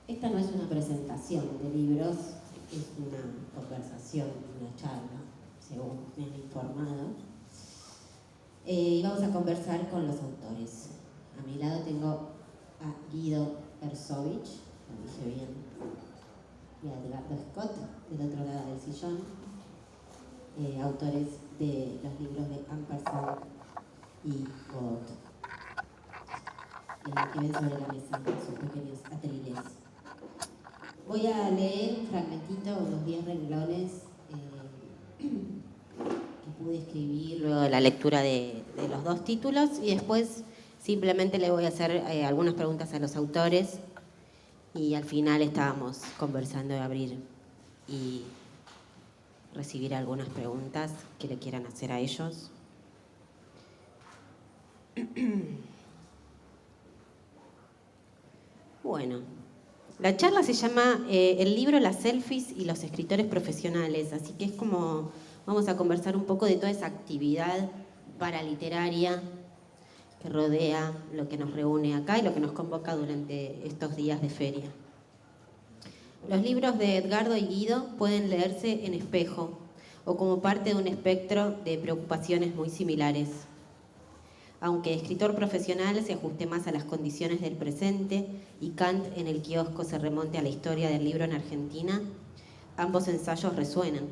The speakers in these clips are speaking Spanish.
Esta no es una presentación de libros, es una conversación, una charla, según me han informado. Y vamos a conversar con los autores. A mi lado tengo a Guido Erzovich, lo dije bien, y a Edgardo Scott, del otro lado del sillón, autores de los libros de Ampersand y Godot, que ven sobre la mesa en sus pequeños ateliers. Voy a leer un fragmentito, unos 10 renglones que pude escribir luego de la lectura de los dos títulos, y después simplemente le voy a hacer algunas preguntas a los autores, y al final estábamos conversando de abrir y recibir algunas preguntas que le quieran hacer a ellos. Bueno, la charla se llama el libro, las selfies y los escritores profesionales, así que es como vamos a conversar un poco de toda esa actividad paraliteraria que rodea lo que nos reúne acá y lo que nos convoca durante estos días de feria. Los libros de Edgardo y Guido pueden leerse en espejo o como parte de un espectro de preocupaciones muy similares. Aunque escritor profesional se ajuste más a las condiciones del presente y Kant en el kiosco se remonte a la historia del libro en Argentina, ambos ensayos resuenan.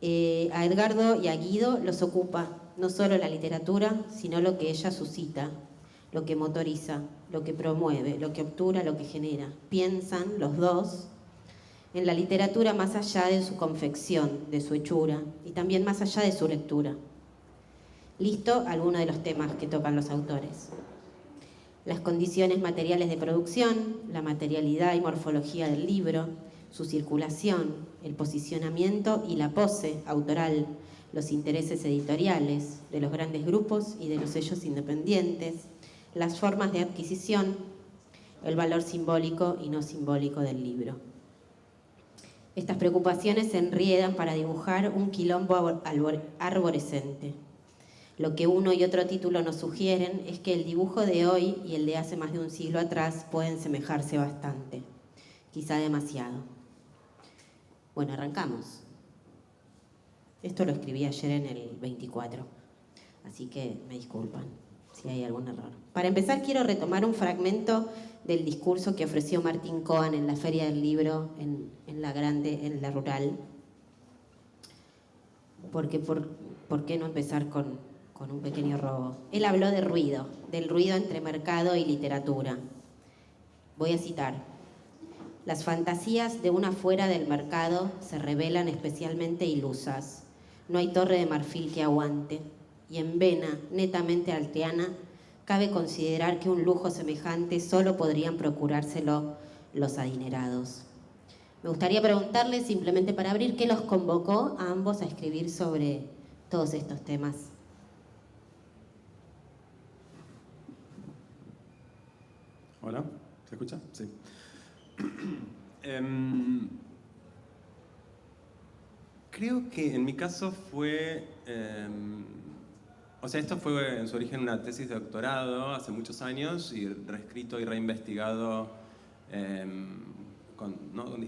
A Edgardo y a Guido los ocupa no solo la literatura, sino lo que ella suscita, lo que motoriza, lo que promueve, lo que obtura, lo que genera. Piensan los dos en la literatura más allá de su confección, de su hechura, y también más allá de su lectura. Listo algunos de los temas que tocan los autores. Las condiciones materiales de producción, la materialidad y morfología del libro, su circulación, el posicionamiento y la pose autoral, los intereses editoriales de los grandes grupos y de los sellos independientes, las formas de adquisición, el valor simbólico y no simbólico del libro. Estas preocupaciones se enriedan para dibujar un quilombo arborescente. Lo que uno y otro título nos sugieren es que el dibujo de hoy y el de hace más de un siglo atrás pueden semejarse bastante, quizá demasiado. Bueno, arrancamos. Esto lo escribí ayer en el 24, así que me disculpan si hay algún error. Para empezar, quiero retomar un fragmento del discurso que ofreció Martín Cohen en la Feria del Libro en La Grande, en La Rural. Porque, ¿por qué no empezar con un pequeño robo? Él habló de ruido, del ruido entre mercado y literatura. Voy a citar: las fantasías de una fuera del mercado se revelan especialmente ilusas. No hay torre de marfil que aguante, y en vena netamente alteana cabe considerar que un lujo semejante solo podrían procurárselo los adinerados. Me gustaría preguntarles, simplemente para abrir, ¿qué los convocó a ambos a escribir sobre todos estos temas? Hola, ¿se escucha? Sí. Creo que en mi caso fue... esto fue en su origen una tesis de doctorado hace muchos años y reescrito y reinvestigado con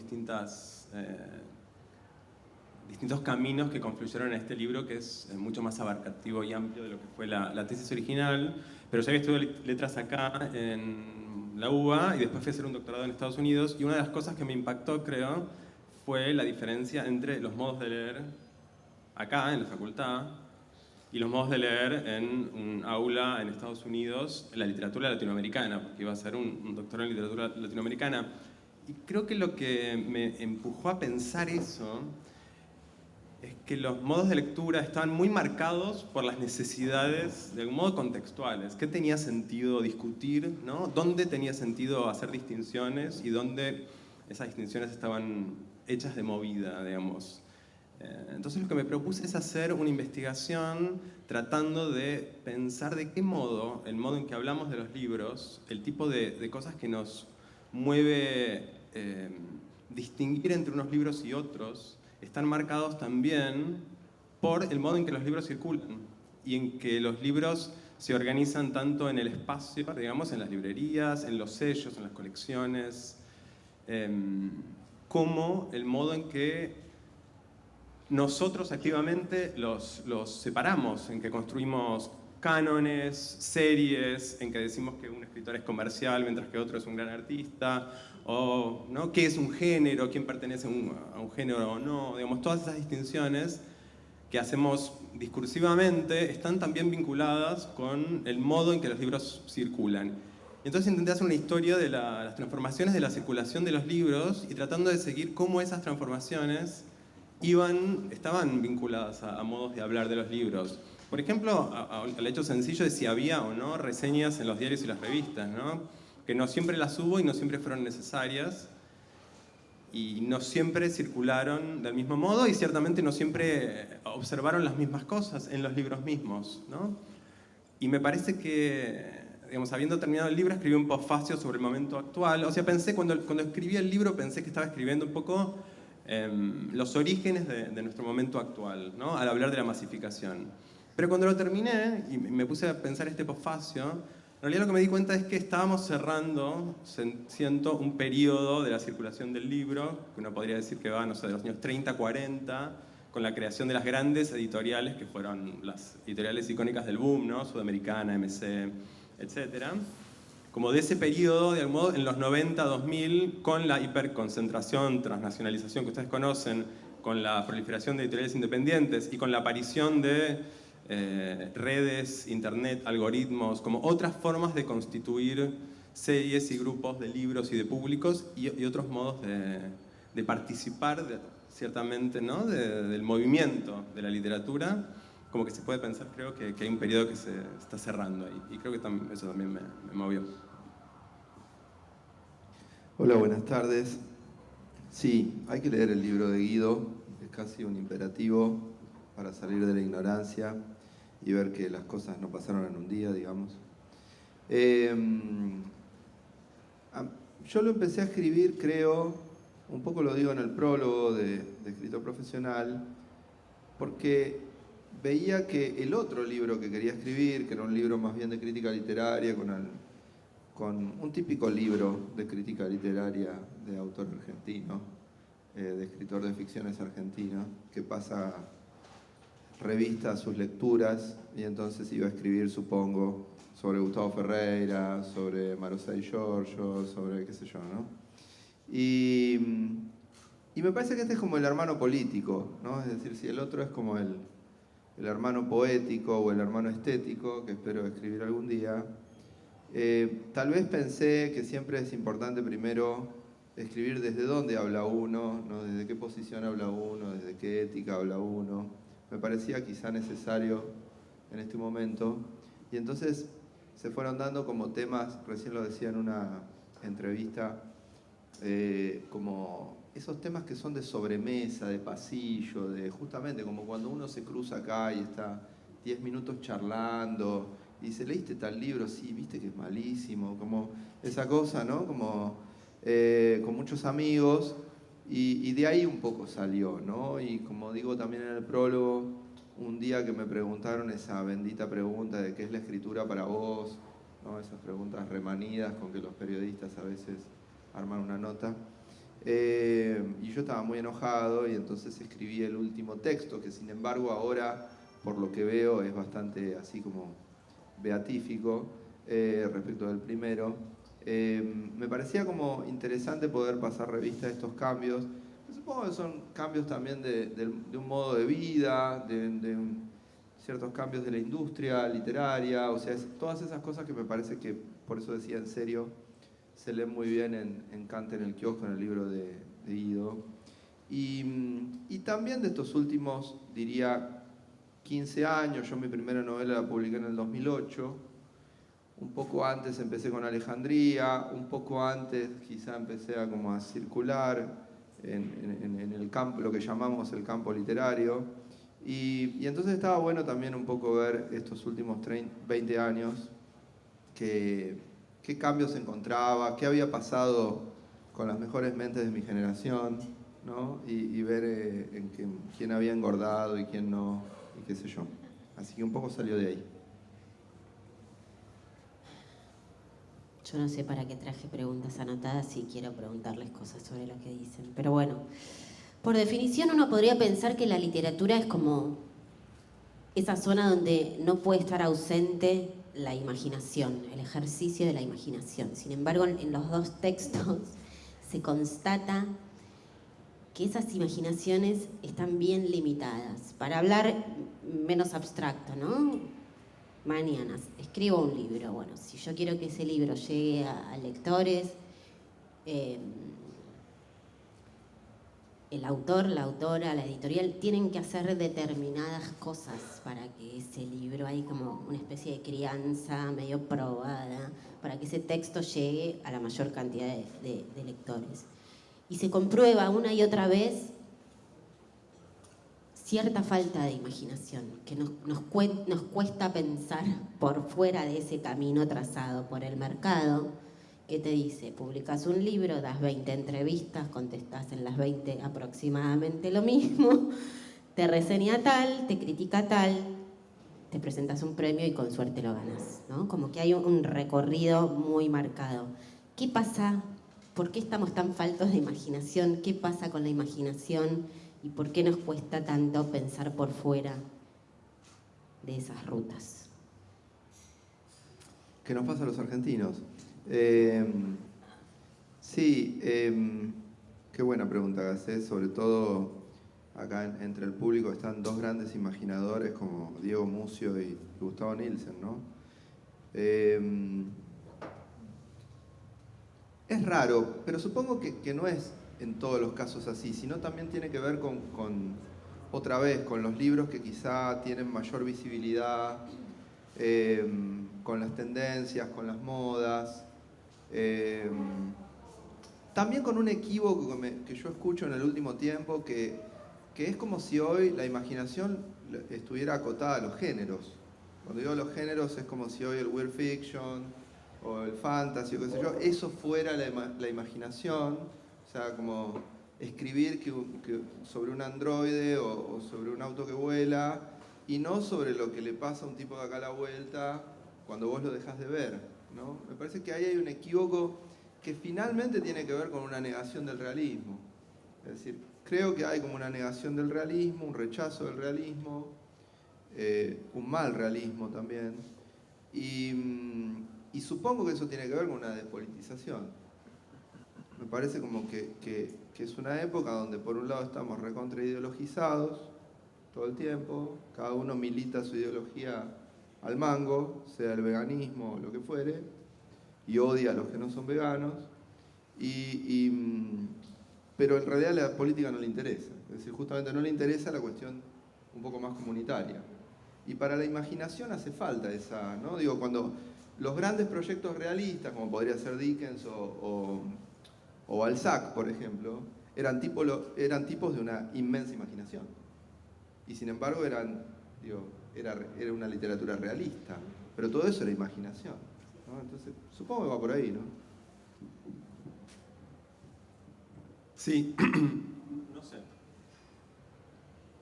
distintos caminos que confluyeron en este libro, que es mucho más abarcativo y amplio de lo que fue la tesis original. Pero ya había estudiado letras acá en la UBA y después fui a hacer un doctorado en Estados Unidos, y una de las cosas que me impactó, creo, fue la diferencia entre los modos de leer acá en la facultad y los modos de leer en un aula en Estados Unidos, en la literatura latinoamericana, porque iba a ser un doctorado en literatura latinoamericana. Y creo que lo que me empujó a pensar eso es que los modos de lectura estaban muy marcados por las necesidades, de algún modo, contextuales. ¿Qué tenía sentido discutir, ¿no? ¿Dónde tenía sentido hacer distinciones y dónde esas distinciones estaban hechas de movida, digamos? Entonces lo que me propuse es hacer una investigación tratando de pensar de qué modo, el modo en que hablamos de los libros, el tipo de cosas que nos mueve distinguir entre unos libros y otros, están marcados también por el modo en que los libros circulan y en que los libros se organizan tanto en el espacio, digamos, en las librerías, en los sellos, en las colecciones, como el modo en que nosotros activamente los separamos, en que construimos cánones, series, en que decimos que un escritor es comercial mientras que otro es un gran artista, o ¿no? qué es un género, quién pertenece a un género o no, digamos, todas esas distinciones que hacemos discursivamente están también vinculadas con el modo en que los libros circulan. Entonces intenté hacer una historia de las transformaciones de la circulación de los libros y tratando de seguir cómo esas transformaciones estaban vinculadas a modos de hablar de los libros. Por ejemplo, al hecho sencillo de si había o no reseñas en los diarios y las revistas, ¿no? Que no siempre las hubo y no siempre fueron necesarias, y no siempre circularon del mismo modo y ciertamente no siempre observaron las mismas cosas en los libros mismos, ¿no? Y me parece que, digamos, habiendo terminado el libro, escribí un postfacio sobre el momento actual. O sea, pensé, cuando escribí el libro, pensé que estaba escribiendo un poco los orígenes de nuestro momento actual, ¿no? Al hablar de la masificación. Pero cuando lo terminé y me puse a pensar este postfacio, en realidad lo que me di cuenta es que estábamos cerrando, siento, un periodo de la circulación del libro, que uno podría decir que va, no sé, de los años 30, 40, con la creación de las grandes editoriales, que fueron las editoriales icónicas del boom, ¿no? Sudamericana, MC, etc. Como de ese periodo, de algún modo, en los 90, 2000, con la hiperconcentración, transnacionalización que ustedes conocen, con la proliferación de editoriales independientes y con la aparición de redes, internet, algoritmos, como otras formas de constituir series y grupos de libros y de públicos y otros modos de participar ciertamente, ¿no? del movimiento de la literatura, como que se puede pensar, creo, que hay un periodo que se está cerrando ahí, y creo que eso también me movió. Hola, buenas tardes. Sí, hay que leer el libro de Guido, es casi un imperativo para salir de la ignorancia y ver que las cosas no pasaron en un día, digamos. Yo lo empecé a escribir, creo, un poco lo digo en el prólogo de escritor profesional, porque veía que el otro libro que quería escribir, que era un libro más bien de crítica literaria, con un típico libro de crítica literaria de autor argentino, de escritor de ficciones argentino, que pasa revista a sus lecturas y entonces iba a escribir, supongo, sobre Gustavo Ferreira, sobre Marussa Di Giorgio, sobre qué sé yo, ¿no? Y me parece que este es como el hermano político, ¿no? Es decir, si el otro es como el hermano poético o el hermano estético, que espero escribir algún día, tal vez pensé que siempre es importante primero escribir desde dónde habla uno, ¿no? Desde qué posición habla uno, desde qué ética habla uno. Me parecía quizá necesario en este momento. Y entonces se fueron dando como temas, recién lo decía en una entrevista, como esos temas que son de sobremesa, de pasillo, de justamente como cuando uno se cruza acá y está 10 minutos charlando y dice, ¿leíste tal libro? Sí, viste que es malísimo, como esa cosa, ¿no? Como con muchos amigos y de ahí un poco salió, ¿no? Y como digo también en el prólogo, un día que me preguntaron esa bendita pregunta de qué es la escritura para vos, ¿no? Esas preguntas remanidas con que los periodistas a veces arman una nota. Y yo estaba muy enojado y entonces escribí el último texto, que sin embargo ahora, por lo que veo, es bastante así como beatífico respecto del primero. Me parecía como interesante poder pasar revista a estos cambios. Supongo que son cambios también de un modo de vida, de ciertos cambios de la industria literaria, o sea, todas esas cosas que me parece que, por eso decía en serio, se leen muy bien en Cante en el kiosco, en el libro de Guido. Y también de estos últimos, diría, 15 años, yo mi primera novela la publiqué en el 2008, un poco antes empecé con Alejandría, un poco antes quizá empecé como a circular en el campo, lo que llamamos el campo literario, y entonces estaba bueno también un poco ver estos últimos 20 años, qué cambios encontraba, qué había pasado con las mejores mentes de mi generación, ¿no? Y ver quién había engordado y quién no, y qué sé yo. Así que un poco salió de ahí. Yo no sé para qué traje preguntas anotadas si quiero preguntarles cosas sobre lo que dicen. Pero bueno, por definición uno podría pensar que la literatura es como esa zona donde no puede estar ausente la imaginación, el ejercicio de la imaginación. Sin embargo, en los dos textos se constata que esas imaginaciones están bien limitadas. Para hablar menos abstracto, ¿no? Mañana escribo un libro. Bueno, si yo quiero que ese libro llegue a lectores, el autor, la autora, la editorial tienen que hacer determinadas cosas para que ese libro, hay como una especie de crianza medio probada, para que ese texto llegue a la mayor cantidad de lectores. Y se comprueba una y otra vez cierta falta de imaginación, que nos cuesta pensar por fuera de ese camino trazado por el mercado, que te dice, publicas un libro, das 20 entrevistas, contestás en las 20 aproximadamente lo mismo, te reseña tal, te critica tal, te presentas un premio y con suerte lo ganas, ¿no? Como que hay un recorrido muy marcado. ¿Qué pasa? ¿Por qué estamos tan faltos de imaginación? ¿Qué pasa con la imaginación? ¿Y por qué nos cuesta tanto pensar por fuera de esas rutas? ¿Qué nos pasa a los argentinos? Sí, qué buena pregunta, Gacé. Sobre todo acá entre el público están dos grandes imaginadores como Diego Mucio y Gustavo Nielsen, ¿no? Es raro, pero supongo que no es en todos los casos así, sino también tiene que ver otra vez, con los libros que quizá tienen mayor visibilidad, con las tendencias, con las modas. También con un equívoco que yo escucho en el último tiempo, que es como si hoy la imaginación estuviera acotada a los géneros. Cuando digo los géneros es como si hoy el weird fiction o el fantasy o qué sé yo, eso fuera la imaginación, o sea, como escribir sobre un androide o sobre un auto que vuela, y no sobre lo que le pasa a un tipo de acá a la vuelta cuando vos lo dejás de ver, ¿no? Me parece que ahí hay un equívoco que finalmente tiene que ver con una negación del realismo. Es decir, creo que hay como una negación del realismo, un rechazo del realismo, un mal realismo también, y supongo que eso tiene que ver con una despolitización. Me parece como que es una época donde por un lado estamos recontra ideologizados todo el tiempo, cada uno milita su ideología al mango, sea el veganismo o lo que fuere, y odia a los que no son veganos, pero en realidad la política no le interesa, es decir, justamente no le interesa la cuestión un poco más comunitaria. Y para la imaginación hace falta esa, ¿no? Digo, cuando los grandes proyectos realistas, como podría ser Dickens o Balzac, por ejemplo, eran tipos de una inmensa imaginación. Y sin embargo era una literatura realista, pero todo eso era imaginación, ¿no? Entonces, supongo que va por ahí, ¿no? Sí, no sé.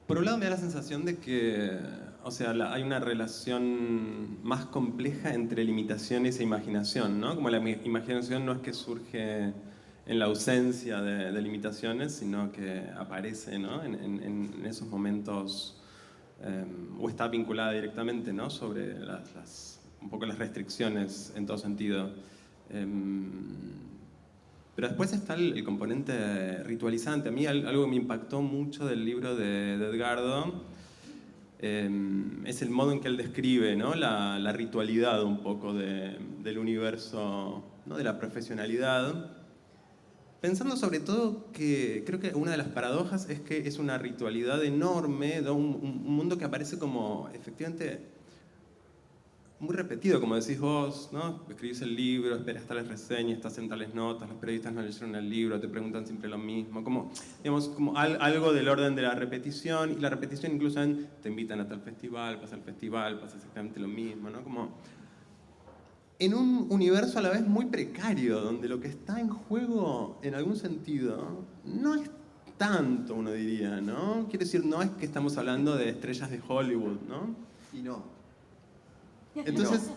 Por un lado me da la sensación de que, o sea, hay una relación más compleja entre limitaciones e imaginación, ¿no? Como la imaginación no es que surge en la ausencia de limitaciones, sino que aparece, ¿no? en esos momentos, o está vinculada directamente, ¿no? Sobre un poco las restricciones en todo sentido. Pero después está el componente ritualizante. A mí algo que me impactó mucho del libro de Edgardo es el modo en que él describe, ¿no? la ritualidad un poco del universo, ¿no? De la profesionalidad. Pensando sobre todo que creo que una de las paradojas es que es una ritualidad enorme, de un mundo que aparece como efectivamente muy repetido, como decís vos, ¿no? Escribís el libro, esperas tales reseñas, estás en tales notas, los periodistas no leyeron el libro, te preguntan siempre lo mismo, como, digamos, como algo del orden de la repetición, y la repetición incluso te invitan a tal festival, pasa exactamente lo mismo, ¿no? Como en un universo a la vez muy precario, donde lo que está en juego, en algún sentido, no es tanto, uno diría, ¿no? Quiero decir, no es que estamos hablando de estrellas de Hollywood, ¿no? Y no. Entonces,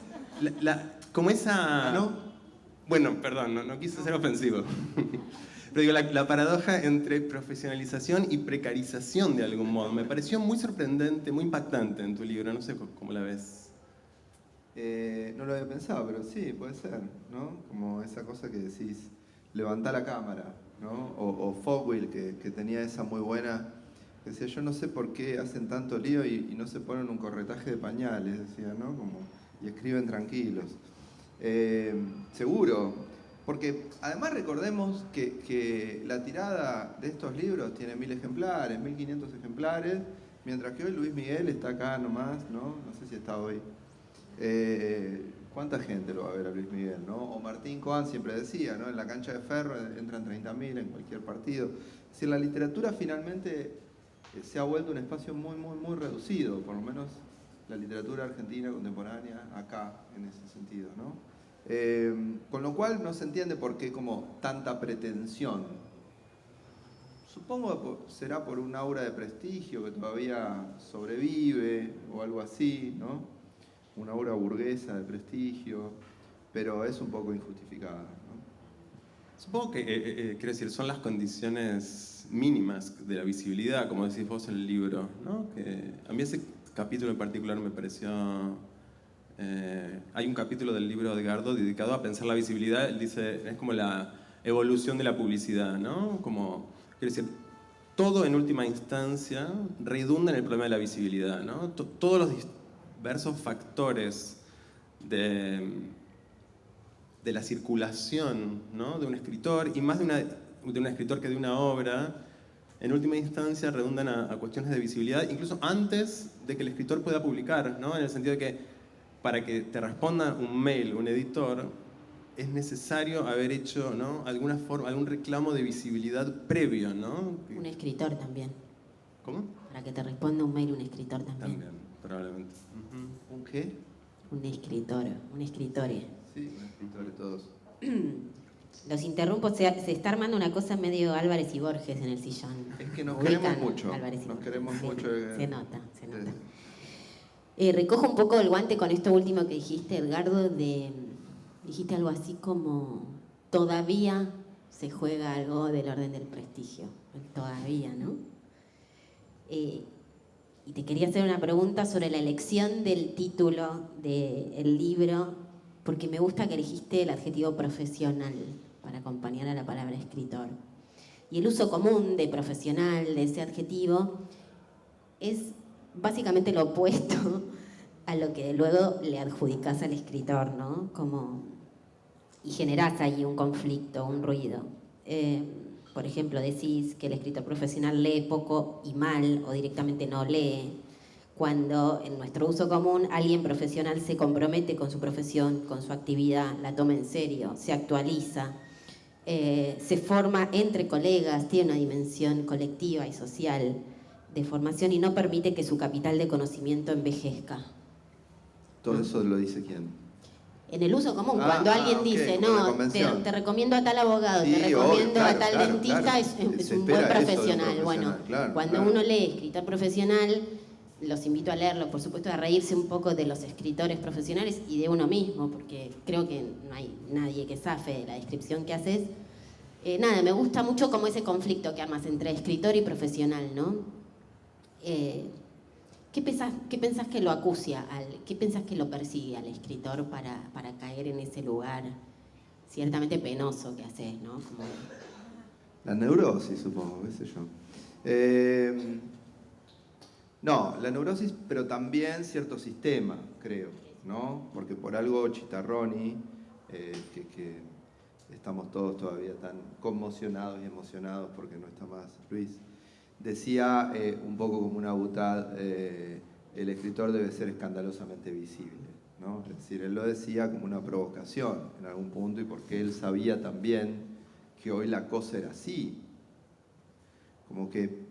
como esa... ¿No? Bueno, perdón, no quise ser ofensivo. Pero digo, la paradoja entre profesionalización y precarización de algún modo. Me pareció muy sorprendente, muy impactante en tu libro. No sé cómo la ves. No lo había pensado, pero sí, puede ser, ¿no? Como esa cosa que decís, levantá la cámara, ¿no? O Fogwill, que tenía esa muy buena, que decía, yo no sé por qué hacen tanto lío y no se ponen un corretaje de pañales, decía, ¿no? Como, y escriben tranquilos. Seguro, porque además recordemos que la tirada de estos libros tiene 1000 ejemplares, 1500 ejemplares, mientras que hoy Luis Miguel está acá nomás, ¿no? No sé si está hoy. ¿Cuánta gente lo va a ver a Luis Miguel, ¿no? O Martín Coan siempre decía, ¿no? En la cancha de Ferro entran 30.000 en cualquier partido. Es decir, la literatura finalmente se ha vuelto un espacio muy reducido, por lo menos la literatura argentina contemporánea acá, en ese sentido, ¿no? Con lo cual no se entiende por qué como tanta pretensión. Supongo que será por un aura de prestigio que todavía sobrevive o algo así, ¿no? Una aura burguesa de prestigio, pero es un poco injustificada, ¿no? Supongo que, quiero decir, son las condiciones mínimas de la visibilidad, como decís vos en el libro, ¿no? Que a mí ese capítulo en particular me pareció... hay un capítulo del libro de Edgardo dedicado a pensar la visibilidad. Él dice, es como la evolución de la publicidad, ¿no? Como, quiero decir, todo en última instancia redunda en el problema de la visibilidad, ¿no? Todos los diversos factores de la circulación, ¿no? De un escritor, y más de un escritor que de una obra, en última instancia redundan a cuestiones de visibilidad, incluso antes de que el escritor pueda publicar, ¿no? En el sentido de que para que te responda un mail, un editor, es necesario haber hecho, ¿no? Alguna forma, algún reclamo de visibilidad previo, ¿no? Un escritor también. ¿Cómo? Para que te responda un mail, un escritor también. También, probablemente. ¿Un qué? Un escritor, un escritore. Sí, un escritor de todos. Los interrumpo, se está armando una cosa medio Álvarez y Borges en el sillón. Es que nos Ubican queremos mucho. Álvarez y Nos Borges. queremos Sí, mucho. Se nota. Recojo un poco el guante con esto último que dijiste, Edgardo, dijiste algo así como, todavía se juega algo del orden del prestigio. Todavía, ¿no? Y te quería hacer una pregunta sobre la elección del título del libro, porque me gusta que elegiste el adjetivo profesional para acompañar a la palabra escritor. Y el uso común de profesional, de ese adjetivo, es básicamente lo opuesto a lo que luego le adjudicás al escritor, ¿no? Y generás ahí un conflicto, un ruido. Por ejemplo, decís que el escritor profesional lee poco y mal, o directamente no lee, cuando en nuestro uso común alguien profesional se compromete con su profesión, con su actividad, la toma en serio, se actualiza, se forma entre colegas, tiene una dimensión colectiva y social de formación y no permite que su capital de conocimiento envejezca. ¿Todo eso lo dice quién? En el uso común, cuando alguien dice, no, te recomiendo a tal abogado, sí, te recomiendo a tal dentista, es un buen profesional. Bueno, cuando uno lee escritor profesional, los invito a leerlo, por supuesto, a reírse un poco de los escritores profesionales y de uno mismo, porque creo que no hay nadie que zafe de la descripción que haces. Nada, me gusta mucho como ese conflicto que armas entre escritor y profesional, ¿no? ¿Qué pensás que lo acucia, qué pensás que lo persigue al escritor para caer en ese lugar ciertamente penoso que haces, ¿no? Como... La neurosis, supongo, qué sé yo. No, la neurosis, pero también cierto sistema, creo, ¿no? Porque por algo Chitarroni, que estamos todos todavía tan conmocionados y emocionados porque no está más Luis, decía un poco como una butad, el escritor debe ser escandalosamente visible, ¿no? Es decir, él lo decía como una provocación en algún punto y porque él sabía también que hoy la cosa era así. Como que,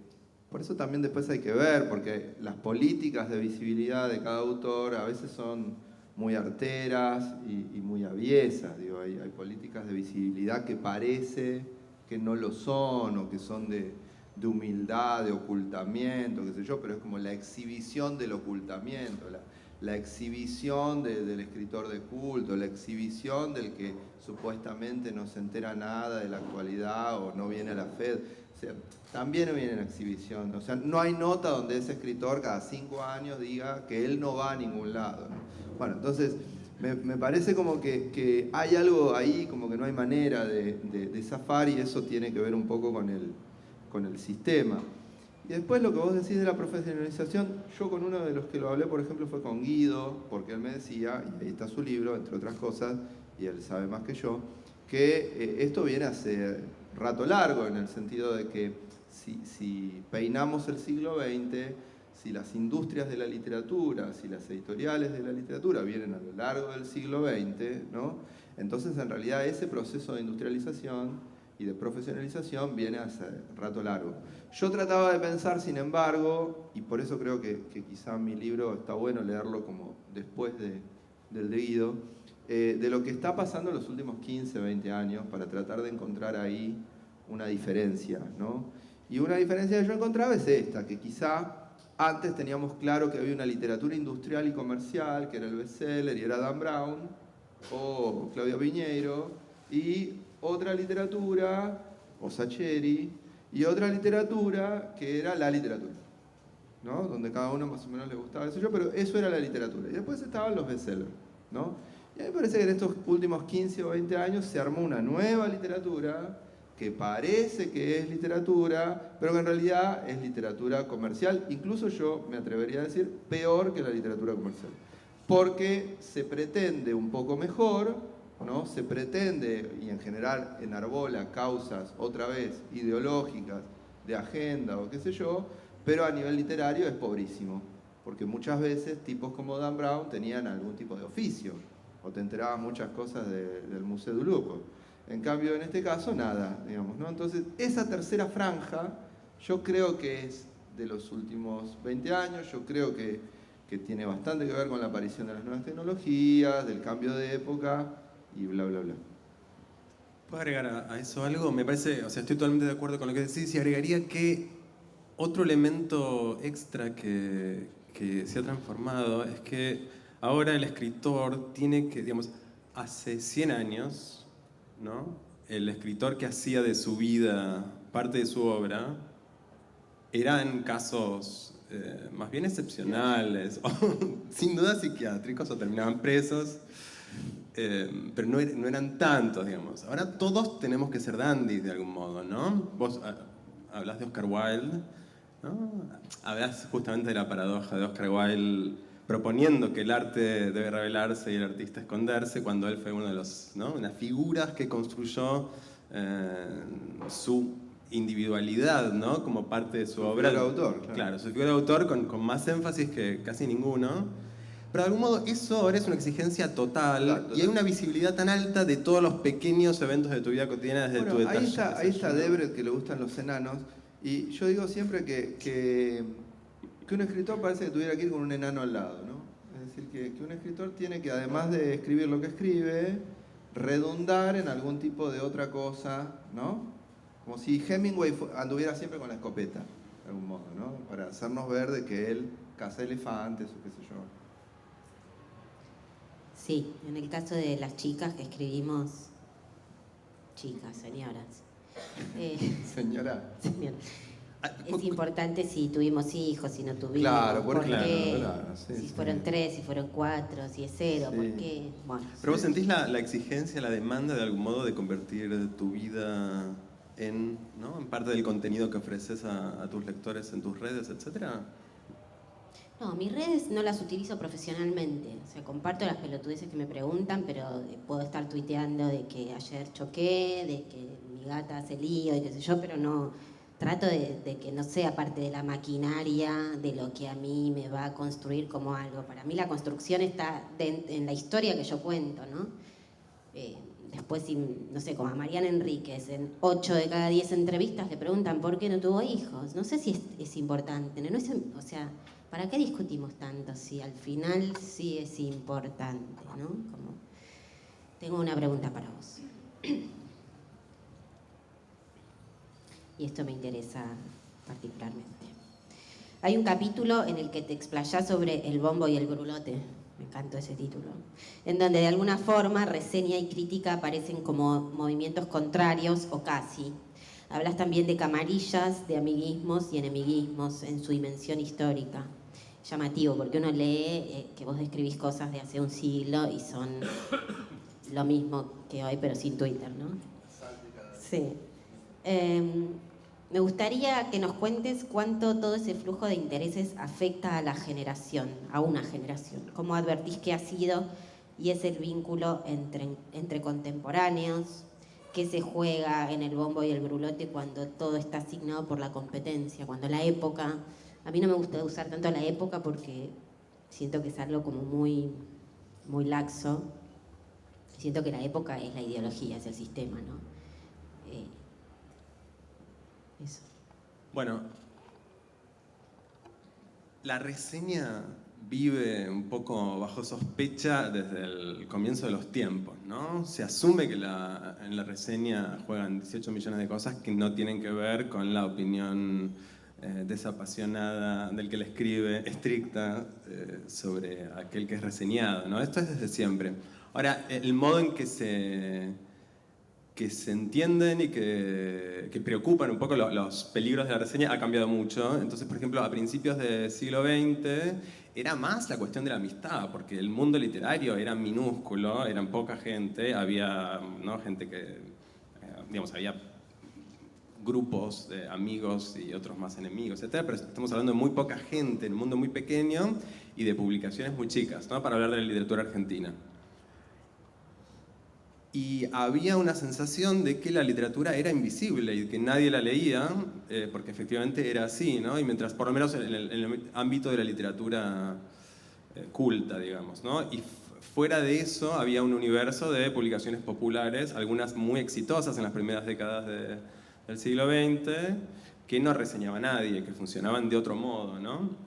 por eso también después hay que ver, porque las políticas de visibilidad de cada autor a veces son muy arteras y muy aviesas. Digo, hay políticas de visibilidad que parece que no lo son o que son de humildad, de ocultamiento, qué sé yo, pero es como la exhibición del ocultamiento, la exhibición del escritor de culto, la exhibición del que supuestamente no se entera nada de la actualidad o no viene a la FED. O sea, también viene en exhibición. O sea, no hay nota donde ese escritor cada 5 años diga que él no va a ningún lado, ¿no? Bueno, entonces me parece como que hay algo ahí, como que no hay manera de zafar, y eso tiene que ver un poco con el sistema. Y después lo que vos decís de la profesionalización, yo con uno de los que lo hablé, por ejemplo, fue con Guido, porque él me decía, y ahí está su libro, entre otras cosas, y él sabe más que yo, que esto viene hace rato largo, en el sentido de que si peinamos el siglo XX, si las industrias de la literatura, si las editoriales de la literatura vienen a lo largo del siglo XX, ¿no? Entonces en realidad ese proceso de industrialización y de profesionalización viene hace rato largo. Yo trataba de pensar, sin embargo, y por eso creo que quizá mi libro está bueno leerlo como después del de Guido, de lo que está pasando en los últimos 15, 20 años, para tratar de encontrar ahí una diferencia, ¿no? Y una diferencia que yo encontraba es esta, que quizá antes teníamos claro que había una literatura industrial y comercial, que era el bestseller y era Dan Brown, o Claudio Piñeiro, y otra literatura, o Sacheri, y otra literatura que era la literatura, ¿no? Donde cada uno más o menos le gustaba eso, pero eso era la literatura. Y después estaban los bestsellers, ¿no? Y a mí me parece que en estos últimos 15 o 20 años se armó una nueva literatura que parece que es literatura, pero que en realidad es literatura comercial, incluso yo me atrevería a decir peor que la literatura comercial, porque se pretende un poco mejor, ¿no? Se pretende, y en general enarbola causas, otra vez, ideológicas, de agenda o qué sé yo, pero a nivel literario es pobrísimo, porque muchas veces tipos como Dan Brown tenían algún tipo de oficio, o te enterabas muchas cosas del Museo du Louvre. En cambio, en este caso, nada, digamos, ¿no? Entonces, esa tercera franja, yo creo que es de los últimos 20 años, yo creo que tiene bastante que ver con la aparición de las nuevas tecnologías, del cambio de época, y bla, bla, bla. ¿Puedo agregar a eso algo? Me parece, o sea, estoy totalmente de acuerdo con lo que decís, y agregaría que otro elemento extra que se ha transformado es que ahora el escritor tiene que, digamos, hace 100 años, ¿no? El escritor que hacía de su vida parte de su obra eran casos más bien excepcionales, o, sin duda psiquiátricos, o terminaban presos, pero no eran tantos, digamos. Ahora todos tenemos que ser dandies de algún modo, ¿no? Vos hablas de Oscar Wilde, ¿no? Hablas justamente de la paradoja de Oscar Wilde proponiendo que el arte debe revelarse y el artista esconderse, cuando él fue uno de los, ¿no? Unas figuras que construyó su individualidad, ¿no? Como parte de su obra. Figura de autor, claro. Claro, su figura de autor con más énfasis que casi ninguno. Pero de algún modo eso ahora es una exigencia total, Claro, y hay una visibilidad tan alta de todos los pequeños eventos de tu vida cotidiana desde tu detalle. Ahí está Debret, que le gustan los enanos, y yo digo siempre que un escritor parece que tuviera que ir con un enano al lado, ¿no? Es decir, que un escritor tiene que, además de escribir lo que escribe, redundar en algún tipo de otra cosa, ¿no? Como si Hemingway anduviera siempre con la escopeta, de algún modo, ¿no? Para hacernos ver de que él caza elefantes o qué sé yo. Sí, en el caso de las chicas que escribimos, chicas, señoras. Señora. Señora. Es importante si tuvimos hijos, si no tuvimos, Claro, por qué, claro, sí, si sí. fueron 3, si fueron 4, si es 0, Sí. por qué. Bueno, Pero vos sentís la exigencia, la demanda de algún modo de convertir tu vida en, ¿no? En parte del contenido que ofreces a tus lectores en tus redes, etcétera. no, mis redes no las utilizo profesionalmente. O sea, comparto las pelotudeces que me preguntan, pero puedo estar tuiteando de que ayer choqué, de que mi gata hace lío y qué sé yo, pero no. Trato de que no sea parte de la maquinaria de lo que a mí me va a construir como algo. Para mí la construcción está en la historia que yo cuento, ¿no? Después, no sé, como a Mariana Enríquez, en 8 de cada 10 entrevistas le preguntan por qué no tuvo hijos. No sé si es importante, ¿no? O sea, ¿para qué discutimos tanto si al final sí es importante, ¿no? Como, tengo una pregunta para vos. Y esto me interesa particularmente. Hay un capítulo en el que te explayás sobre el bombo y el brulote, me encantó ese título, en donde de alguna forma reseña y crítica aparecen como movimientos contrarios o casi. Hablas también de camarillas, de amiguismos y enemiguismos en su dimensión histórica. Llamativo, porque uno lee que vos describís cosas de hace un siglo y son lo mismo que hoy, pero sin Twitter, ¿no? Sí. Me gustaría que nos cuentes cuánto todo ese flujo de intereses afecta a la generación, a una generación. ¿Cómo advertís que ha sido y es el vínculo entre contemporáneos? ¿Qué se juega en el bombo y el brulote cuando todo está asignado por la competencia? Cuando la época... A mí no me gusta usar tanto la época porque siento que es algo como muy, muy laxo. Siento que la época es la ideología, es el sistema, ¿no? Eso. Bueno, la reseña vive un poco bajo sospecha desde el comienzo de los tiempos, ¿no? Se asume que en la reseña juegan 18 millones de cosas que no tienen que ver con la opinión desapasionada del que la escribe, estricta, sobre aquel que es reseñado, ¿no? Esto es desde siempre. Ahora, el modo en que se entienden y que preocupan un poco los peligros de la reseña ha cambiado mucho. Entonces, por ejemplo, a principios del siglo XX era más la cuestión de la amistad, porque el mundo literario era minúsculo, eran poca gente, había, ¿no?, gente que, digamos, había grupos de amigos y otros más enemigos, etc. Pero estamos hablando de muy poca gente, en un mundo muy pequeño y de publicaciones muy chicas, ¿no?, para hablar de la literatura argentina. Y había una sensación de que la literatura era invisible y que nadie la leía, porque efectivamente era así, ¿no? Y mientras, por lo menos en el ámbito de la literatura culta, digamos, ¿no? Y fuera de eso había un universo de publicaciones populares, algunas muy exitosas en las primeras décadas del siglo XX, que no reseñaba a nadie, que funcionaban de otro modo, ¿no?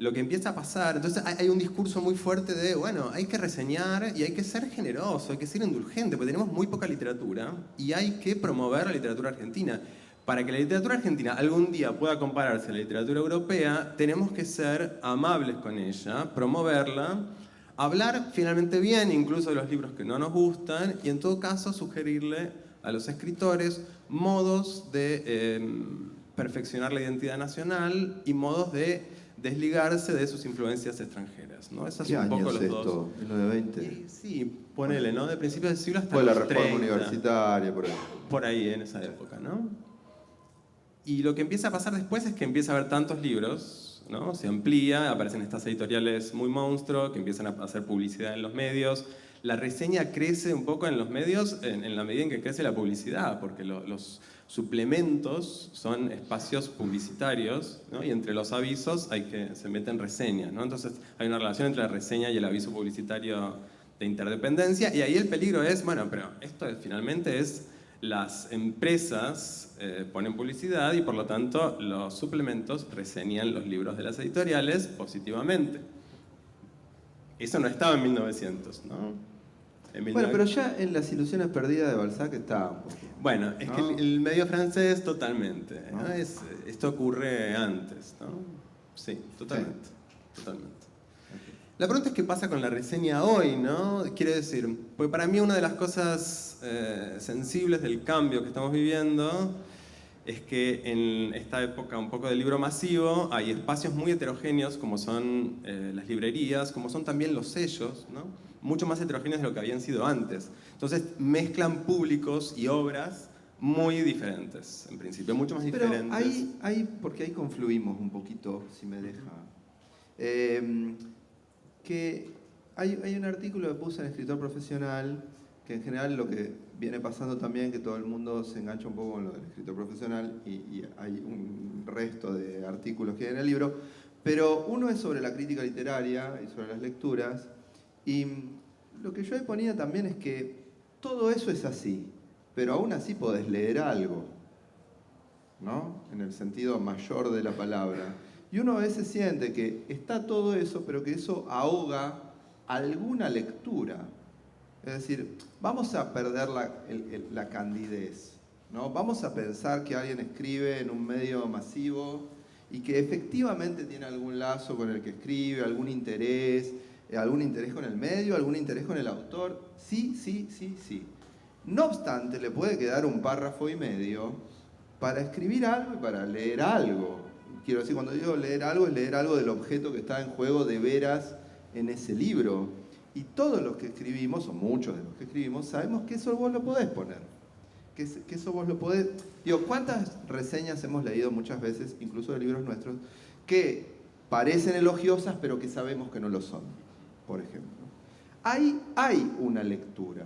Lo que empieza a pasar, entonces hay un discurso muy fuerte de, bueno, hay que reseñar y hay que ser generoso, hay que ser indulgente, porque tenemos muy poca literatura y hay que promover la literatura argentina. Para que la literatura argentina algún día pueda compararse a la literatura europea, tenemos que ser amables con ella, promoverla, hablar finalmente bien incluso de los libros que no nos gustan y en todo caso sugerirle a los escritores modos de perfeccionar la identidad nacional y modos de desligarse de sus influencias extranjeras, ¿no? Esas ¿Qué son un poco años los esto? dos. ¿En lo de 20? Sí, ponele, ¿no? De principios del siglo hasta Fue la los reforma 30. universitaria, por ahí. Por ahí, en esa época, ¿no? Y lo que empieza a pasar después es que empieza a haber tantos libros, ¿no? Se amplía, aparecen estas editoriales muy monstruo que empiezan a hacer publicidad en los medios. La reseña crece un poco en los medios en la medida en que crece la publicidad, porque los suplementos son espacios publicitarios, ¿no? Y entre los avisos se meten reseñas, ¿no? Entonces hay una relación entre la reseña y el aviso publicitario de interdependencia, y ahí el peligro es, bueno, pero esto finalmente es las empresas ponen publicidad y por lo tanto los suplementos reseñan los libros de las editoriales positivamente. Eso no estaba en 1900, ¿no? Bueno, pero ya en Las ilusiones perdidas de Balzac está un poco. Bueno, es ¿no? que el medio francés totalmente, ¿no? ¿No? Esto ocurre antes, ¿no? Sí, totalmente, totalmente. La pregunta es qué pasa con la reseña hoy, ¿no? Quiero decir, porque para mí una de las cosas sensibles del cambio que estamos viviendo es que en esta época un poco del libro masivo hay espacios muy heterogéneos como son las librerías, como son también los sellos, ¿no? Mucho más heterogéneos de lo que habían sido antes. Entonces mezclan públicos y obras muy diferentes, en principio, mucho más diferentes. Pero porque ahí confluimos un poquito, si me deja. Que hay un artículo que puse en Escritor Profesional, que en general lo que viene pasando también, que todo el mundo se engancha un poco con lo del escritor profesional y hay un resto de artículos que hay en el libro, pero uno es sobre la crítica literaria y sobre las lecturas, y lo que yo ahí ponía también es que todo eso es así, pero aún así podés leer algo, ¿no? En el sentido mayor de la palabra. Y uno a veces siente que está todo eso, pero que eso ahoga alguna lectura. Es decir, vamos a perder la candidez, ¿no? Vamos a pensar que alguien escribe en un medio masivo y que efectivamente tiene algún lazo con el que escribe, algún interés con el medio, algún interés con el autor. Sí, sí, sí, sí. No obstante, le puede quedar un párrafo y medio para escribir algo y para leer algo. Quiero decir, cuando digo leer algo, es leer algo del objeto que está en juego de veras en ese libro. Y todos los que escribimos, o muchos de los que escribimos, sabemos que eso vos lo podés poner. Que eso vos lo podés... Digo, ¿cuántas reseñas hemos leído muchas veces, incluso de libros nuestros, que parecen elogiosas, pero que sabemos que no lo son, por ejemplo? Ahí hay una lectura.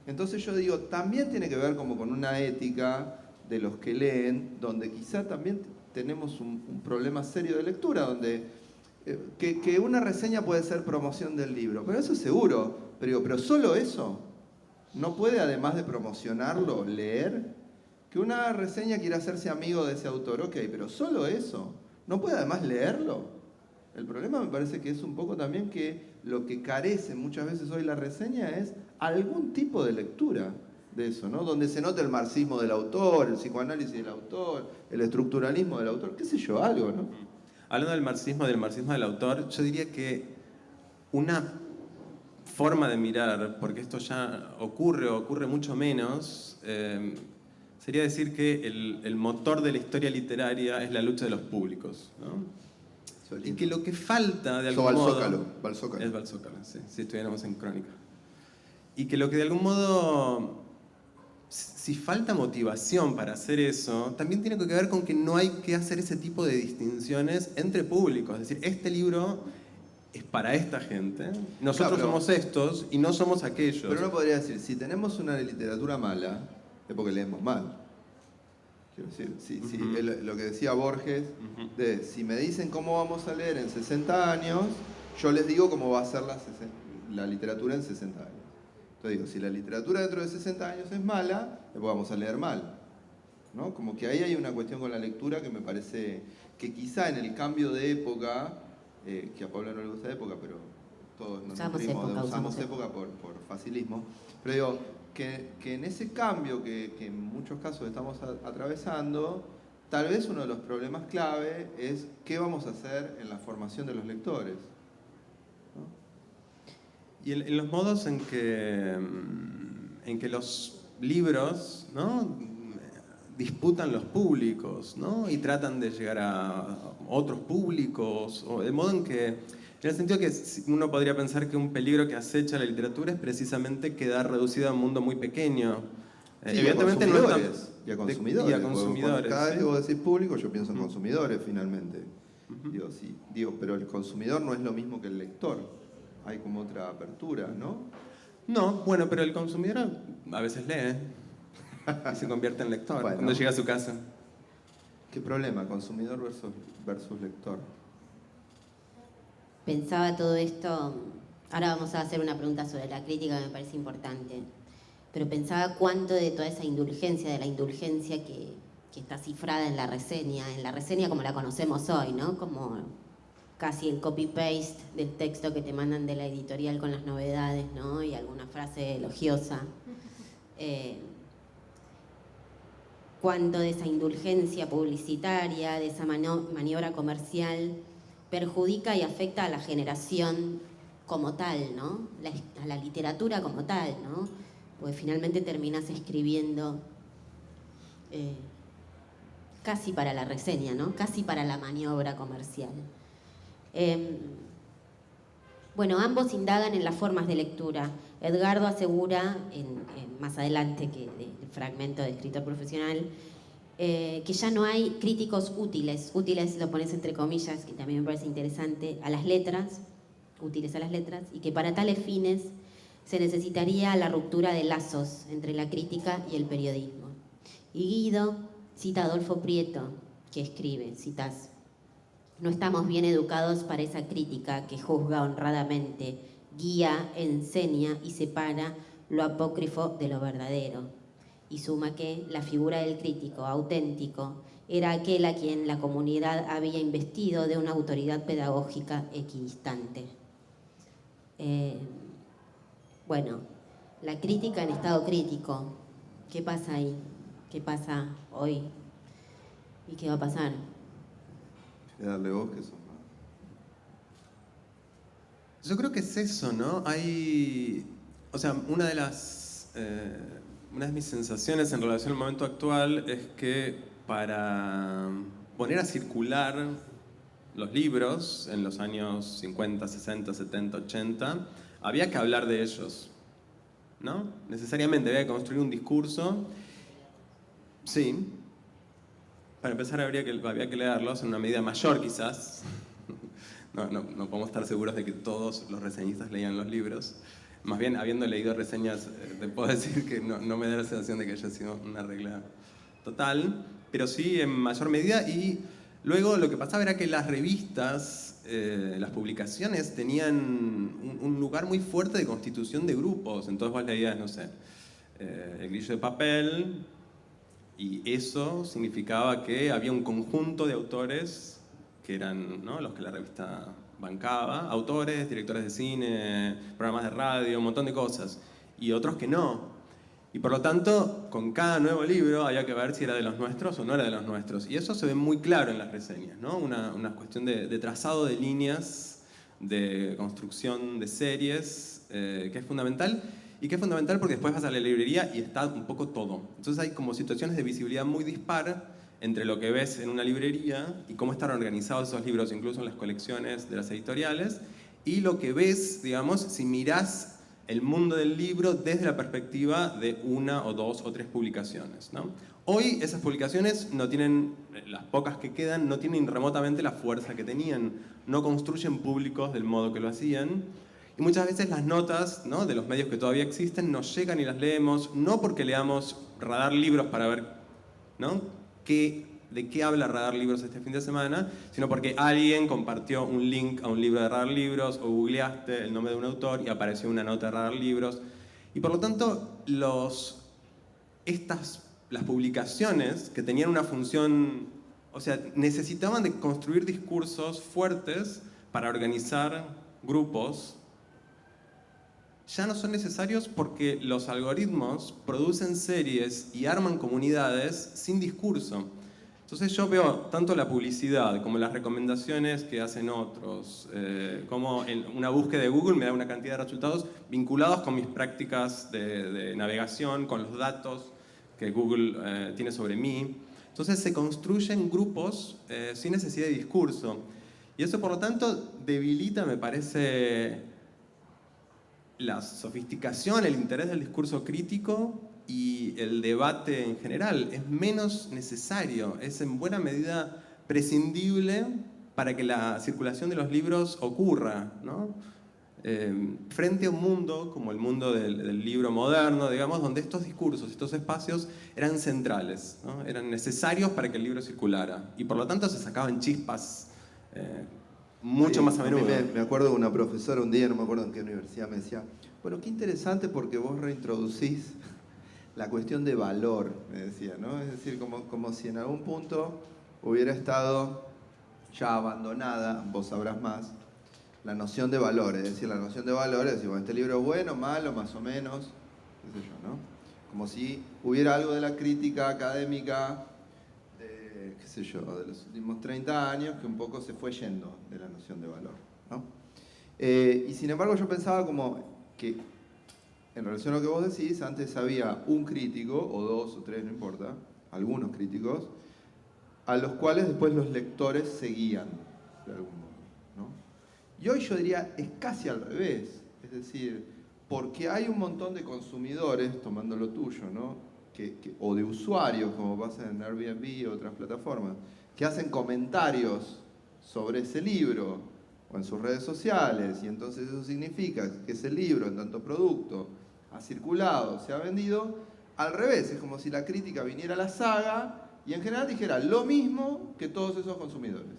Entonces yo digo, también tiene que ver como con una ética de los que leen, donde quizá también tenemos un problema serio de lectura, donde que una reseña puede ser promoción del libro, pero eso es seguro, pero solo eso, no puede además de promocionarlo, leer, que una reseña quiera hacerse amigo de ese autor, ok, pero solo eso, no puede además leerlo. El problema me parece que es un poco también que lo que carece muchas veces hoy la reseña es algún tipo de lectura de eso, ¿no? Donde se nota el marxismo del autor, el psicoanálisis del autor, el estructuralismo del autor, qué sé yo, algo, ¿no? Hablando del marxismo del autor, yo diría que una forma de mirar, porque esto ya ocurre mucho menos, sería decir que el motor de la historia literaria es la lucha de los públicos, ¿no? Y que lo que falta de algún modo... Es Balzócalo, sí, si estuviéramos en Crónica. Y que lo que de algún modo... Si falta motivación para hacer eso, también tiene que ver con que no hay que hacer ese tipo de distinciones entre públicos. Es decir, este libro es para esta gente, nosotros somos estos y no somos aquellos. Pero uno podría decir, si tenemos una literatura mala, es porque leemos mal. Quiero decir, lo que decía Borges, de si me dicen cómo vamos a leer en 60 años, yo les digo cómo va a ser la literatura en 60 años. Entonces digo, si la literatura dentro de 60 años es mala, después vamos a leer mal, ¿no? Como que ahí hay una cuestión con la lectura que me parece que quizá en el cambio de época, que a Pablo no le gusta época, pero todos nos usamos época por facilismo, pero digo, que en ese cambio que en muchos casos estamos atravesando, tal vez uno de los problemas clave es qué vamos a hacer en la formación de los lectores. Y en los modos en que los libros, ¿no?, disputan los públicos, ¿no?, y tratan de llegar a otros públicos, o de modo en que, en el sentido que uno podría pensar que un peligro que acecha la literatura es precisamente quedar reducido a un mundo muy pequeño. Sí, evidentemente no es y a consumidores. Y a consumidores. Cada vez que vos decís público, yo pienso en consumidores, finalmente. Digo, pero el consumidor no es lo mismo que el lector. Hay como otra apertura, ¿no? No, bueno, pero el consumidor a veces lee y se convierte en lector cuando llega a su casa. ¿Qué problema? Consumidor versus lector. Pensaba todo esto, ahora vamos a hacer una pregunta sobre la crítica que me parece importante, pero pensaba cuánto de toda esa indulgencia, de la indulgencia que está cifrada en la reseña como la conocemos hoy, ¿no? Como casi el copy-paste del texto que te mandan de la editorial con las novedades, ¿no? Y alguna frase elogiosa. Cuánto de esa indulgencia publicitaria, de esa maniobra comercial, perjudica y afecta a la generación como tal, ¿no? A la literatura como tal, ¿no? Porque finalmente terminás escribiendo casi para la reseña, ¿no? Casi para la maniobra comercial. Bueno, ambos indagan en las formas de lectura. Edgardo asegura, más adelante que el fragmento de escritor profesional, que ya no hay críticos útiles lo pones entre comillas, que también me parece interesante, a las letras, útiles a las letras, y que para tales fines se necesitaría la ruptura de lazos entre la crítica y el periodismo. Y Guido cita a Adolfo Prieto, que escribe, citás: no estamos bien educados para esa crítica que juzga honradamente, guía, enseña y separa lo apócrifo de lo verdadero. Y suma que la figura del crítico auténtico era aquel a quien la comunidad había investido de una autoridad pedagógica equidistante. Bueno, la crítica en estado crítico, ¿qué pasa ahí? ¿Qué pasa hoy? ¿Y qué va a pasar? darle vos que sos más. Yo creo que es eso, ¿no? O sea, una de mis sensaciones en relación al momento actual es que para poner a circular los libros en los años 50, 60, 70, 80, había que hablar de ellos, ¿no? Necesariamente había que construir un discurso. Sí. Para empezar había que leerlos en una medida mayor quizás. No podemos estar seguros de que todos los reseñistas leían los libros. Más bien, habiendo leído reseñas, te puedo decir que no me da la sensación de que haya sido una regla total, pero sí en mayor medida. Y luego lo que pasaba era que las revistas, las publicaciones, tenían un lugar muy fuerte de constitución de grupos. Entonces vos leías, no sé, El Grillo de Papel, y eso significaba que había un conjunto de autores que eran, ¿no?, los que la revista bancaba, autores, directores de cine, programas de radio, un montón de cosas, y otros que no. Y por lo tanto, con cada nuevo libro había que ver si era de los nuestros o no era de los nuestros. Y eso se ve muy claro en las reseñas, ¿no? Una cuestión de trazado de líneas, de construcción de series, que es fundamental. Y que es fundamental porque después vas a la librería y está un poco todo. Entonces hay como situaciones de visibilidad muy dispar entre lo que ves en una librería y cómo están organizados esos libros, incluso en las colecciones de las editoriales, y lo que ves, digamos, si mirás el mundo del libro desde la perspectiva de una o dos o tres publicaciones, ¿no? Hoy esas publicaciones no tienen, las pocas que quedan, no tienen remotamente la fuerza que tenían, no construyen públicos del modo que lo hacían. Y muchas veces las notas, ¿no?, de los medios que todavía existen nos llegan y las leemos, no porque leamos Radar Libros para ver, ¿no?, de qué habla Radar Libros este fin de semana, sino porque alguien compartió un link a un libro de Radar Libros o googleaste el nombre de un autor y apareció una nota de Radar Libros. Y por lo tanto, las publicaciones que tenían una función, o sea, necesitaban de construir discursos fuertes para organizar grupos, ya no son necesarios porque los algoritmos producen series y arman comunidades sin discurso. Entonces yo veo tanto la publicidad como las recomendaciones que hacen otros, como una búsqueda de Google me da una cantidad de resultados vinculados con mis prácticas de navegación, con los datos que Google tiene sobre mí. Entonces se construyen grupos sin necesidad de discurso. Y eso, por lo tanto, debilita, me parece, la sofisticación, el interés del discurso crítico y el debate en general. Es menos necesario, es en buena medida prescindible para que la circulación de los libros ocurra, ¿no? Frente a un mundo como el mundo del libro moderno, digamos, donde estos discursos, estos espacios eran centrales, ¿no?, eran necesarios para que el libro circulara y por lo tanto se sacaban chispas mucho más a menudo. Me acuerdo de una profesora un día, no me acuerdo en qué universidad, me decía, bueno, qué interesante porque vos reintroducís la cuestión de valor, me decía, ¿no? Es decir, como si en algún punto hubiera estado ya abandonada, vos sabrás más, la noción de valor. Es decir, la noción de valor es decir, bueno, este libro es bueno, malo, más o menos, qué sé yo, ¿no? Como si hubiera algo de la crítica académica, qué sé yo, de los últimos 30 años, que un poco se fue yendo de la noción de valor, ¿no? Y sin embargo yo pensaba como que, en relación a lo que vos decís, antes había un crítico, o dos o tres, no importa, algunos críticos, a los cuales después los lectores seguían, de algún modo, ¿no? Y hoy yo diría, es casi al revés, es decir, porque hay un montón de consumidores, tomando lo tuyo, ¿no?, o de usuarios, como pasa en Airbnb o otras plataformas, que hacen comentarios sobre ese libro o en sus redes sociales, y entonces eso significa que ese libro, en tanto producto, ha circulado, se ha vendido. Al revés, es como si la crítica viniera a la saga y en general dijera lo mismo que todos esos consumidores.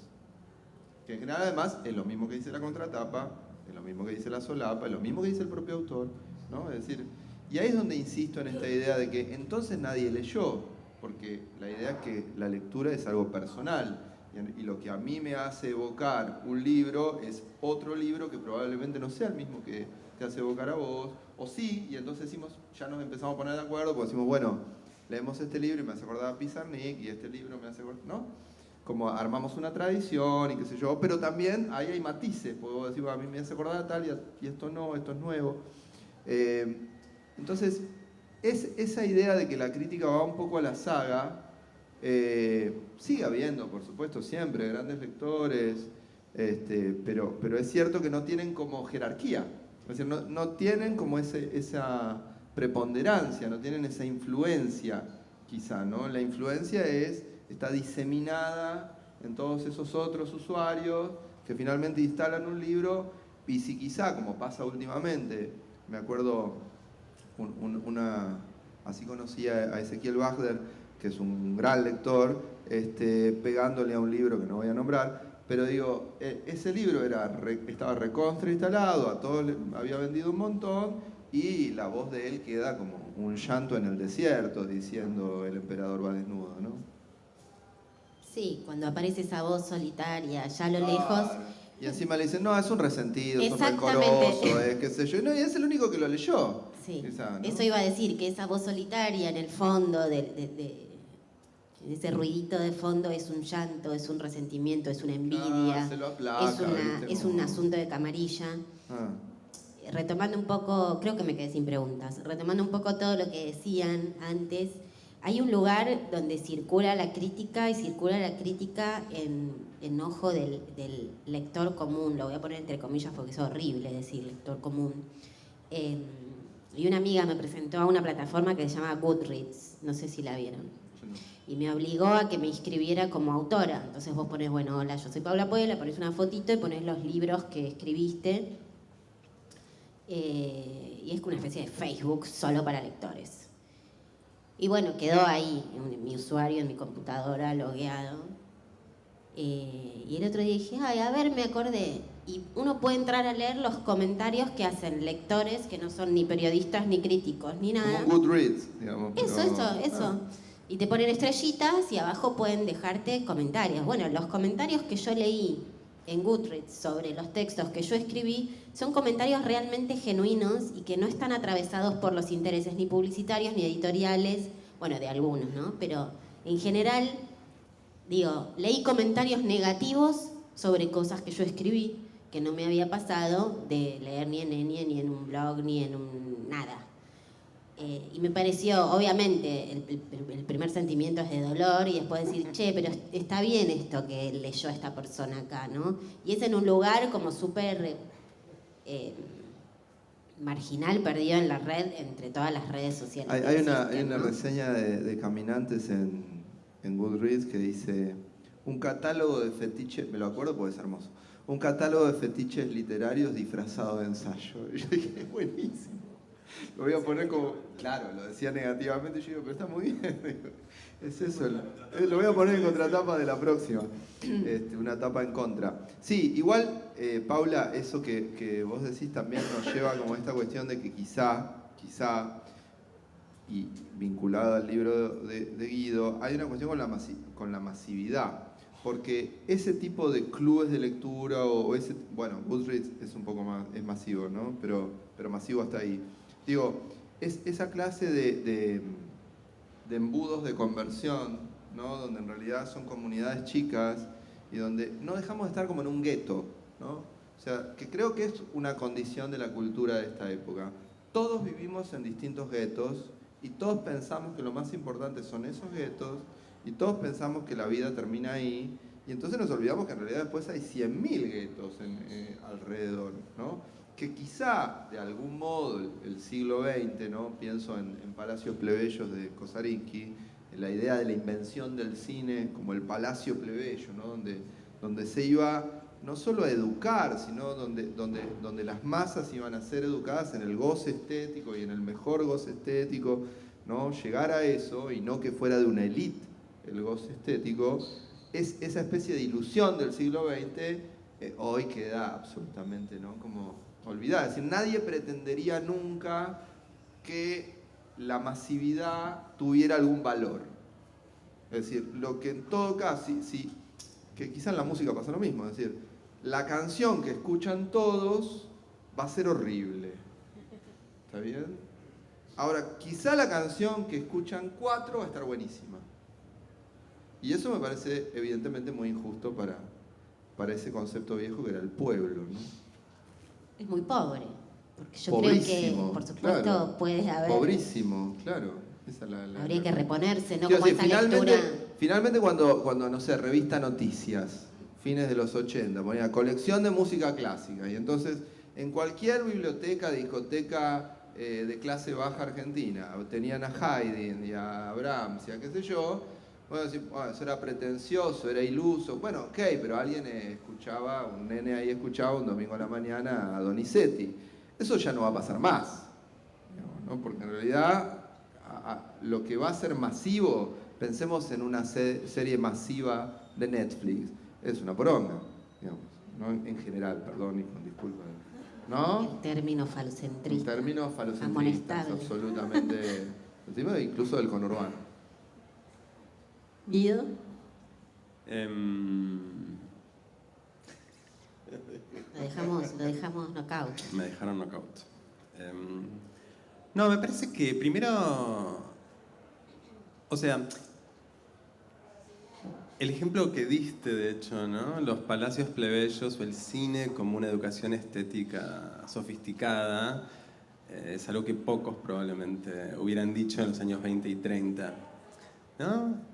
Que en general además es lo mismo que dice la contratapa, es lo mismo que dice la solapa, es lo mismo que dice el propio autor, ¿no? Es decir, y ahí es donde insisto en esta idea de que entonces nadie leyó, porque la idea es que la lectura es algo personal, y lo que a mí me hace evocar un libro es otro libro que probablemente no sea el mismo que te hace evocar a vos, o sí, y entonces decimos, ya nos empezamos a poner de acuerdo, porque decimos, bueno, leemos este libro y me hace acordar a Pizarnik, y este libro me hace acordar, ¿no? como armamos una tradición y qué sé yo, pero también ahí hay matices, porque vos decís, a mí me hace acordar a tal y esto no, esto es nuevo. Entonces, esa idea de que la crítica va un poco a la saga, sigue habiendo, por supuesto, siempre grandes lectores, pero es cierto que no tienen como jerarquía, es decir, no tienen como esa preponderancia, no tienen esa influencia, quizá, ¿no? La influencia está diseminada en todos esos otros usuarios que finalmente instalan un libro, y si quizá, como pasa últimamente, me acuerdo así conocí a Ezequiel Bachler, que es un gran lector, pegándole a un libro que no voy a nombrar, pero digo, ese libro estaba recontra instalado, a todos había vendido un montón, y la voz de él queda como un llanto en el desierto, diciendo el emperador va desnudo, ¿no? Sí, cuando aparece esa voz solitaria, ya a lo lejos. Y encima le dicen, no, es un resentido, es un Exactamente. rencoroso, qué sé yo. No, y es el único que lo leyó. Sí, quizá, ¿no? eso iba a decir, que esa voz solitaria en el fondo, ese ruidito de fondo es un llanto, es un resentimiento, es una envidia, se lo aplaca, es un asunto de camarilla. Retomando un poco, creo que me quedé sin preguntas, retomando un poco todo lo que decían antes, hay un lugar donde circula la crítica y circula la crítica en ojo del lector común, lo voy a poner entre comillas porque es horrible decir lector común. Y una amiga me presentó a una plataforma que se llama Goodreads, no sé si la vieron, y me obligó a que me inscribiera como autora. Entonces vos pones, bueno, hola, yo soy Paula Puebla, pones una fotito y pones los libros que escribiste, y es como una especie de Facebook solo para lectores. Y bueno, quedó ahí, en mi usuario, en mi computadora, logueado. Y el otro día dije, ay, a ver, me acordé. Y uno puede entrar a leer los comentarios que hacen lectores que no son ni periodistas, ni críticos, ni nada. Como Goodreads, digamos. Eso. Y te ponen estrellitas y abajo pueden dejarte comentarios. Bueno, los comentarios que yo leí en Goodreads sobre los textos que yo escribí son comentarios realmente genuinos y que no están atravesados por los intereses ni publicitarios ni editoriales, bueno, de algunos, ¿no? Pero en general, digo, leí comentarios negativos sobre cosas que yo escribí, que no me había pasado de leer ni en Enie, ni en un blog, ni en un nada. Y me pareció, obviamente, el primer sentimiento es de dolor y después decir, che, pero está bien esto que leyó esta persona acá, ¿no? Y es en un lugar como súper marginal, perdido en la red, entre todas las redes sociales. Hay una reseña de caminantes en Goodreads que dice, un catálogo de fetiches, me lo acuerdo porque es hermoso, un catálogo de fetiches literarios disfrazado de ensayo. Y yo dije, es buenísimo. Lo voy a poner como, claro, lo decía negativamente, yo digo, pero está muy bien. Es eso, lo voy a poner en contratapa de la próxima, una tapa en contra. Sí, igual, Paula, eso que vos decís también nos lleva como a esta cuestión de que quizá, y vinculado al libro de Guido, hay una cuestión con la masividad. Porque ese tipo de clubes de lectura bueno, Goodreads es un poco más, es masivo, ¿no? Pero masivo hasta ahí. Digo, es esa clase de embudos de conversión, ¿no? Donde en realidad son comunidades chicas y donde no dejamos de estar como en un gueto, ¿no? O sea, que creo que es una condición de la cultura de esta época. Todos vivimos en distintos guetos y todos pensamos que lo más importante son esos guetos y todos pensamos que la vida termina ahí y entonces nos olvidamos que en realidad después hay 100.000 guetos alrededor, ¿no? Que quizá, de algún modo, el siglo XX, ¿no? Pienso en Palacios Plebeyos de Kosarinski, en la idea de la invención del cine como el palacio plebeyo, ¿no? Donde se iba no solo a educar, sino donde las masas iban a ser educadas en el goce estético y en el mejor goce estético, ¿no? Llegar a eso, y no que fuera de una élite el goce estético, es esa especie de ilusión del siglo XX, hoy queda absolutamente, ¿no? Como olvidada. Es decir, nadie pretendería nunca que la masividad tuviera algún valor. Es decir, lo que en todo caso, que quizá en la música pasa lo mismo, es decir, la canción que escuchan todos va a ser horrible. ¿Está bien? Ahora, quizá la canción que escuchan 4 va a estar buenísima. Y eso me parece evidentemente muy injusto para ese concepto viejo que era el pueblo, ¿no? Es muy pobre, porque yo Pobrísimo, creo que, por supuesto, claro. puede haber... Pobrísimo, claro. Esa es Habría que reponerse, ¿no? Quiero Como decir, esa lectura... finalmente cuando, no sé, revista Noticias, fines de los 80, ponía colección de música clásica, y entonces en cualquier biblioteca, discoteca de clase baja argentina, tenían a Haydn y a Brahms y a qué sé yo, bueno, eso era pretencioso, era iluso, bueno, ok, pero alguien escuchaba, un nene ahí escuchaba un domingo a la mañana a Donizetti. Eso ya no va a pasar más, digamos, ¿no? Porque en realidad lo que va a ser masivo, pensemos en una serie masiva de Netflix, es una poronga, digamos, ¿no? En general, perdón y con disculpas, ¿no? El término falocentrista. En términos falocentristas, Amonestable. absolutamente, incluso del conurbano. ¿Guido? Lo dejamos knockout. Me dejaron knockout. No, me parece que primero, o sea, el ejemplo que diste, de hecho, ¿no? Los palacios plebeyos o el cine como una educación estética sofisticada, es algo que pocos probablemente hubieran dicho en los años 20 y 30, ¿no?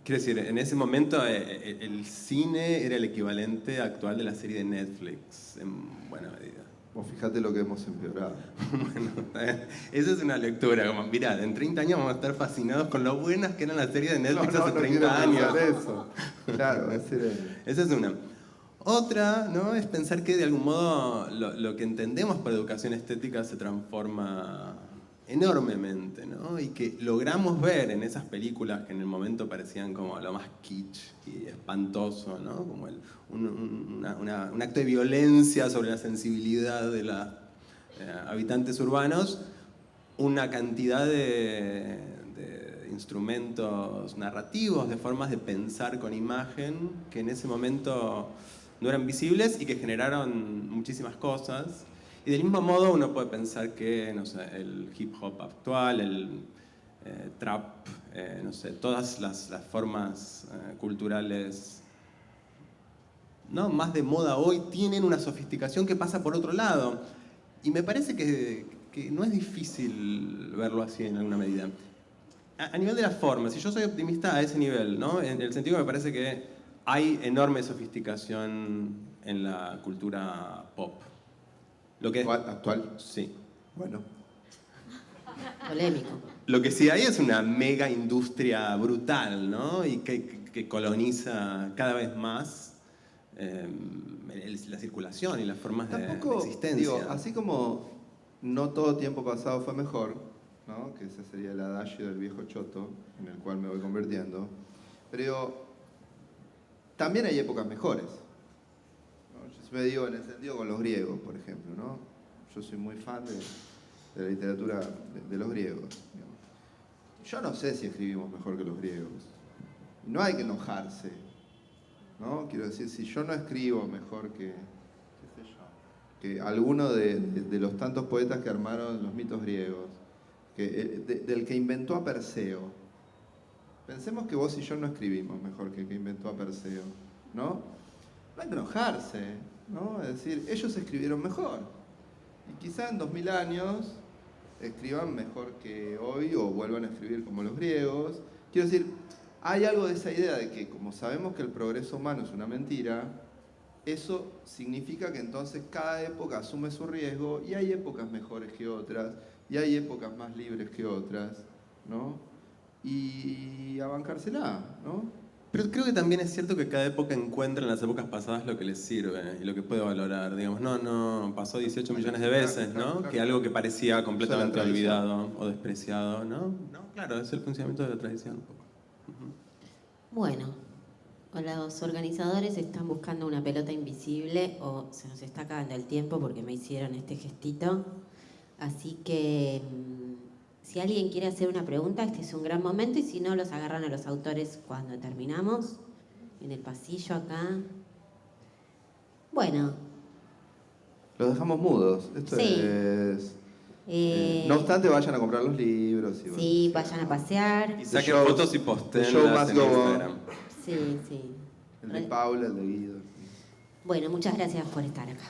Quiero decir, en ese momento el cine era el equivalente actual de la serie de Netflix, en buena medida. Vos fíjate lo que hemos empeorado. Bueno, esa es una lectura, como, mirá, en 30 años vamos a estar fascinados con lo buenas que eran las series de Netflix hace 30 años. Eso. Claro, esa es una. Otra, ¿no? Es pensar que de algún modo lo que entendemos por educación estética se transforma enormemente, ¿no? Y que logramos ver en esas películas que en el momento parecían como lo más kitsch y espantoso, ¿no? Como un acto de violencia sobre la sensibilidad de los habitantes urbanos, una cantidad de instrumentos narrativos, de formas de pensar con imagen que en ese momento no eran visibles y que generaron muchísimas cosas. Y del mismo modo uno puede pensar que, no sé, el hip hop actual, el trap, no sé, todas las formas culturales, ¿no? Más de moda hoy tienen una sofisticación que pasa por otro lado. Y me parece que no es difícil verlo así en alguna medida. A nivel de la forma, si yo soy optimista a ese nivel, ¿no? En el sentido que me parece que hay enorme sofisticación en la cultura pop. Lo que es, ¿Actual? sí. Bueno. Polémico. Lo que sí hay es una mega industria brutal, ¿no? Y que coloniza cada vez más la circulación y las formas de existencia. Digo, así como no todo tiempo pasado fue mejor, ¿no? Que ese sería el adagio del viejo choto, en el cual me voy convirtiendo, pero también hay épocas mejores. Yo me digo en el sentido con los griegos, por ejemplo, ¿no? Yo soy muy fan de la literatura de los griegos. Digamos. Yo no sé si escribimos mejor que los griegos. No hay que enojarse, ¿no? Quiero decir, si yo no escribo mejor que alguno de los tantos poetas que armaron los mitos griegos, del que inventó a Perseo. Pensemos que vos y yo no escribimos mejor que el que inventó a Perseo, ¿no? No hay que enojarse, ¿no? Es decir, ellos escribieron mejor. Y quizá en 2000 años escriban mejor que hoy o vuelvan a escribir como los griegos. Quiero decir, hay algo de esa idea de que como sabemos que el progreso humano es una mentira, eso significa que entonces cada época asume su riesgo y hay épocas mejores que otras y hay épocas más libres que otras, ¿no? Y a bancársela, ¿no? Pero creo que también es cierto que cada época encuentra en las épocas pasadas lo que les sirve y lo que puede valorar. Digamos, no pasó 18 millones de veces, ¿no? Claro. Que algo que parecía completamente Eso es la olvidado o despreciado, ¿no? No, claro, es el funcionamiento de la tradición un poco. Bueno, o los organizadores están buscando una pelota invisible o se nos está acabando el tiempo porque me hicieron este gestito. Así que si alguien quiere hacer una pregunta, este es un gran momento y si no, los agarran a los autores cuando terminamos, en el pasillo acá. Bueno. Los dejamos mudos. Esto Sí. es... no obstante, vayan a comprar los libros. Sí, vayan a pasear. Y saquen show- fotos y the show postéenlas must en go on. Instagram. Sí, sí. El de Paula, el de Guido. Bueno, muchas gracias por estar acá.